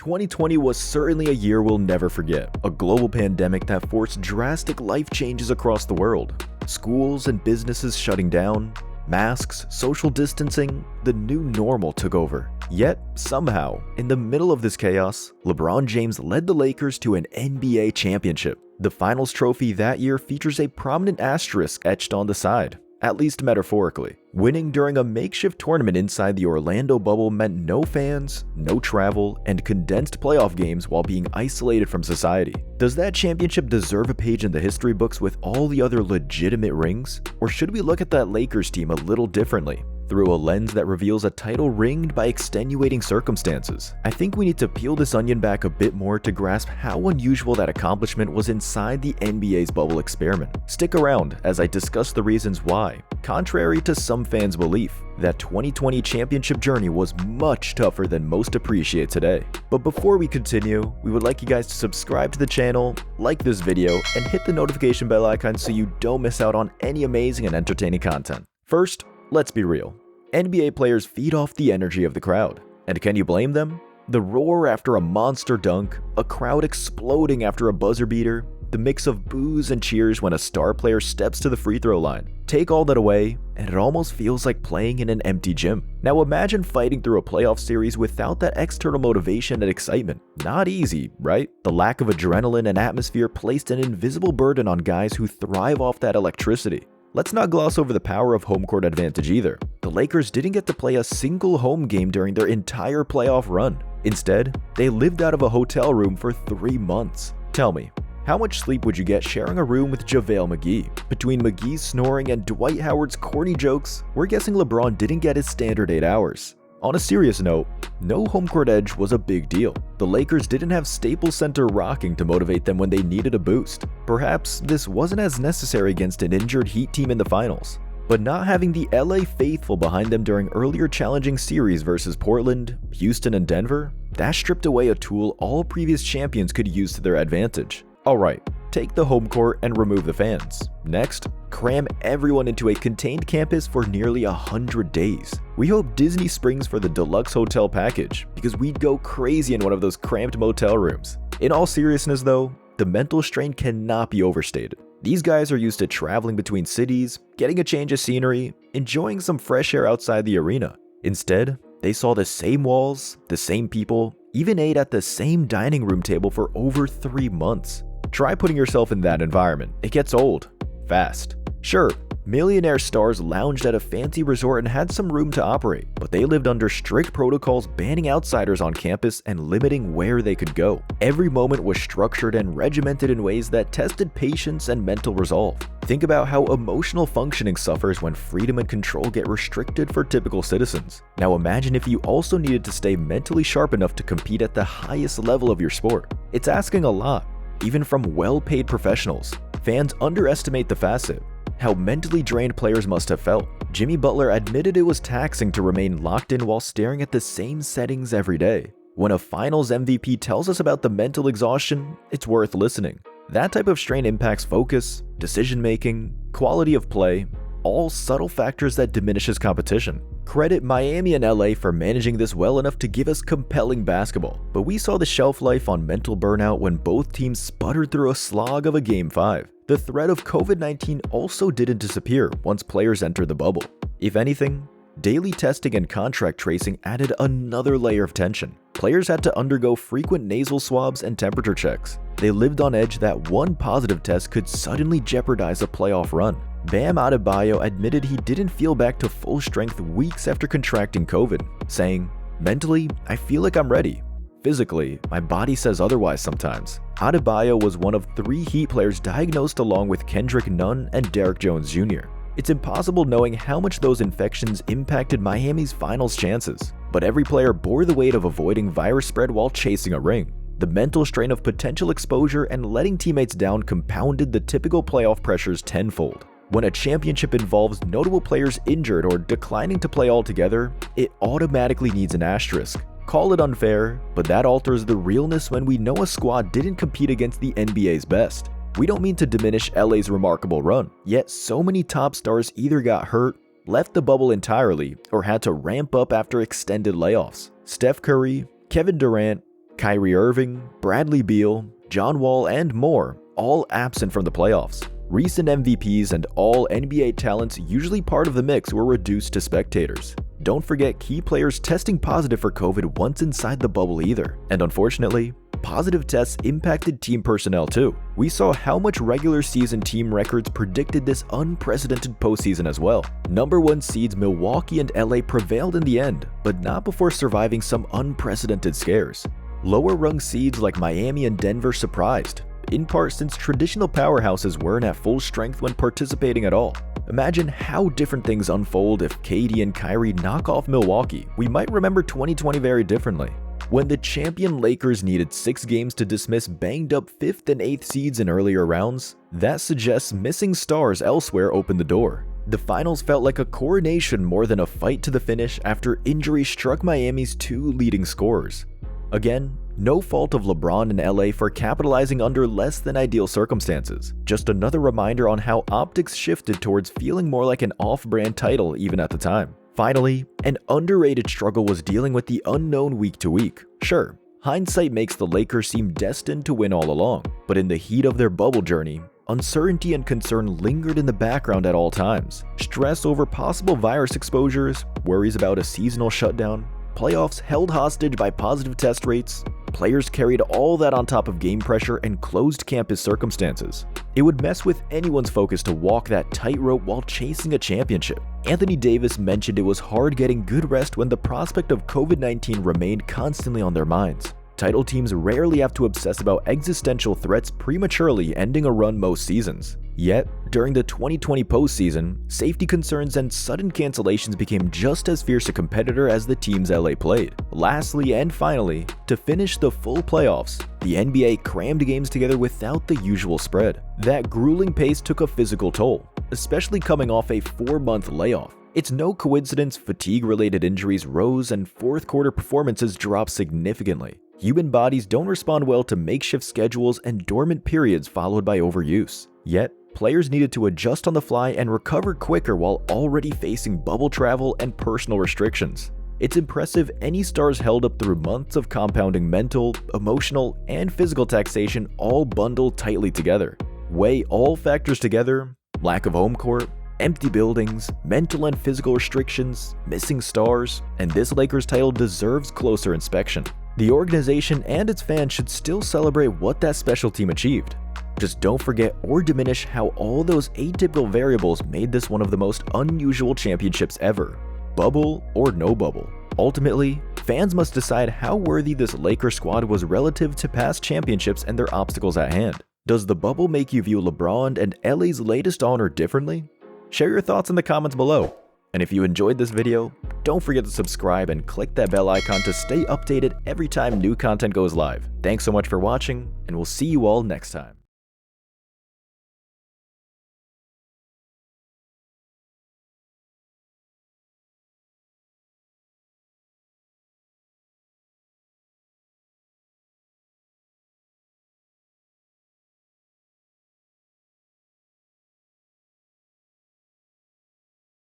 2020 was certainly a year we'll never forget, a global pandemic that forced drastic life changes across the world. Schools and businesses shutting down, masks, social distancing, the new normal took over. Yet, somehow, in the middle of this chaos, LeBron James led the Lakers to an NBA championship. The finals trophy that year features a prominent asterisk etched on the side, at least metaphorically. Winning during a makeshift tournament inside the Orlando bubble meant no fans, no travel, and condensed playoff games while being isolated from society. Does that championship deserve a page in the history books with all the other legitimate rings? Or should we look at that Lakers team a little differently, through a lens that reveals a title ringed by extenuating circumstances? I think we need to peel this onion back a bit more to grasp how unusual that accomplishment was inside the NBA's bubble experiment. Stick around as I discuss the reasons why, contrary to some fans' belief, that 2020 championship journey was much tougher than most appreciate today. But before we continue, we would like you guys to subscribe to the channel, like this video, and hit the notification bell icon so you don't miss out on any amazing and entertaining content. First, let's be real. NBA players feed off the energy of the crowd. And can you blame them? The roar after a monster dunk, a crowd exploding after a buzzer beater, the mix of boos and cheers when a star player steps to the free throw line. Take all that away, and it almost feels like playing in an empty gym. Now imagine fighting through a playoff series without that external motivation and excitement. Not easy, right? The lack of adrenaline and atmosphere placed an invisible burden on guys who thrive off that electricity. Let's not gloss over the power of home court advantage either. The Lakers didn't get to play a single home game during their entire playoff run. Instead, they lived out of a hotel room for 3 months. Tell me, how much sleep would you get sharing a room with JaVale McGee? Between McGee's snoring and Dwight Howard's corny jokes, we're guessing LeBron didn't get his standard 8 hours. On a serious note, no home court edge was a big deal. The Lakers didn't have Staples Center rocking to motivate them when they needed a boost. Perhaps this wasn't as necessary against an injured Heat team in the finals. But not having the LA faithful behind them during earlier challenging series versus Portland, Houston, and Denver, that stripped away a tool all previous champions could use to their advantage. Alright, take the home court and remove the fans. Next, cram everyone into a contained campus for nearly 100 days. We hope Disney springs for the deluxe hotel package, because we'd go crazy in one of those cramped motel rooms. In all seriousness though, the mental strain cannot be overstated. These guys are used to traveling between cities, getting a change of scenery, enjoying some fresh air outside the arena. Instead, they saw the same walls, the same people, even ate at the same dining room table for over 3 months. Try putting yourself in that environment. It gets old, fast. Sure, millionaire stars lounged at a fancy resort and had some room to operate, but they lived under strict protocols banning outsiders on campus and limiting where they could go. Every moment was structured and regimented in ways that tested patience and mental resolve. Think about how emotional functioning suffers when freedom and control get restricted for typical citizens. Now imagine if you also needed to stay mentally sharp enough to compete at the highest level of your sport. It's asking a lot, even from well-paid professionals. Fans underestimate the facet, how mentally drained players must have felt. Jimmy Butler admitted it was taxing to remain locked in while staring at the same settings every day. When a finals MVP tells us about the mental exhaustion, it's worth listening. That type of strain impacts focus, decision-making, quality of play, all subtle factors that diminishes competition. Credit Miami and LA for managing this well enough to give us compelling basketball, but we saw the shelf life on mental burnout when both teams sputtered through a slog of a Game 5. The threat of COVID-19 also didn't disappear once players entered the bubble. If anything, daily testing and contract tracing added another layer of tension. Players had to undergo frequent nasal swabs and temperature checks. They lived on edge that one positive test could suddenly jeopardize a playoff run. Bam Adebayo admitted he didn't feel back to full strength weeks after contracting COVID, saying, "Mentally, I feel like I'm ready. Physically, my body says otherwise sometimes." Adebayo was one of 3 Heat players diagnosed along with Kendrick Nunn and Derrick Jones Jr. It's impossible knowing how much those infections impacted Miami's finals chances, but every player bore the weight of avoiding virus spread while chasing a ring. The mental strain of potential exposure and letting teammates down compounded the typical playoff pressures tenfold. When a championship involves notable players injured or declining to play altogether, it automatically needs an asterisk. Call it unfair, but that alters the realness when we know a squad didn't compete against the NBA's best. We don't mean to diminish LA's remarkable run, yet so many top stars either got hurt, left the bubble entirely, or had to ramp up after extended layoffs. Steph Curry, Kevin Durant, Kyrie Irving, Bradley Beal, John Wall, and more, all absent from the playoffs. Recent MVPs and all NBA talents usually part of the mix were reduced to spectators. Don't forget key players testing positive for COVID once inside the bubble either. And unfortunately, positive tests impacted team personnel too. We saw how much regular season team records predicted this unprecedented postseason as well. Number 1 seeds Milwaukee and LA prevailed in the end, but not before surviving some unprecedented scares. Lower rung seeds like Miami and Denver surprised, in part since traditional powerhouses weren't at full strength when participating at all. Imagine how different things unfold if KD and Kyrie knock off Milwaukee. We might remember 2020 very differently. When the champion Lakers needed 6 games to dismiss banged up 5th and 8th seeds in earlier rounds, that suggests missing stars elsewhere opened the door. The finals felt like a coronation more than a fight to the finish after injury struck Miami's 2 leading scorers. Again, no fault of LeBron and LA for capitalizing under less than ideal circumstances. Just another reminder on how optics shifted towards feeling more like an off-brand title even at the time. Finally, an underrated struggle was dealing with the unknown week to week. Sure, hindsight makes the Lakers seem destined to win all along, but in the heat of their bubble journey, uncertainty and concern lingered in the background at all times. Stress over possible virus exposures, worries about a seasonal shutdown, playoffs held hostage by positive test rates, players carried all that on top of game pressure and closed campus circumstances. It would mess with anyone's focus to walk that tightrope while chasing a championship. Anthony Davis mentioned it was hard getting good rest when the prospect of COVID-19 remained constantly on their minds. Title teams rarely have to obsess about existential threats prematurely ending a run most seasons. Yet, during the 2020 postseason, safety concerns and sudden cancellations became just as fierce a competitor as the teams LA played. Lastly and finally, to finish the full playoffs, the NBA crammed games together without the usual spread. That grueling pace took a physical toll, especially coming off a 4-month layoff. It's no coincidence fatigue-related injuries rose and fourth-quarter performances dropped significantly. Human bodies don't respond well to makeshift schedules and dormant periods followed by overuse. Yet, players needed to adjust on the fly and recover quicker while already facing bubble travel and personal restrictions. It's impressive any stars held up through months of compounding mental, emotional, and physical taxation all bundled tightly together. Weigh all factors together: lack of home court, empty buildings, mental and physical restrictions, missing stars, and this Lakers title deserves closer inspection. The organization and its fans should still celebrate what that special team achieved. Just don't forget or diminish how all those atypical variables made this one of the most unusual championships ever. Bubble or no bubble. Ultimately, fans must decide how worthy this Lakers squad was relative to past championships and their obstacles at hand. Does the bubble make you view LeBron and LA's latest honor differently? Share your thoughts in the comments below. And if you enjoyed this video, don't forget to subscribe and click that bell icon to stay updated every time new content goes live. Thanks so much for watching, and we'll see you all next time.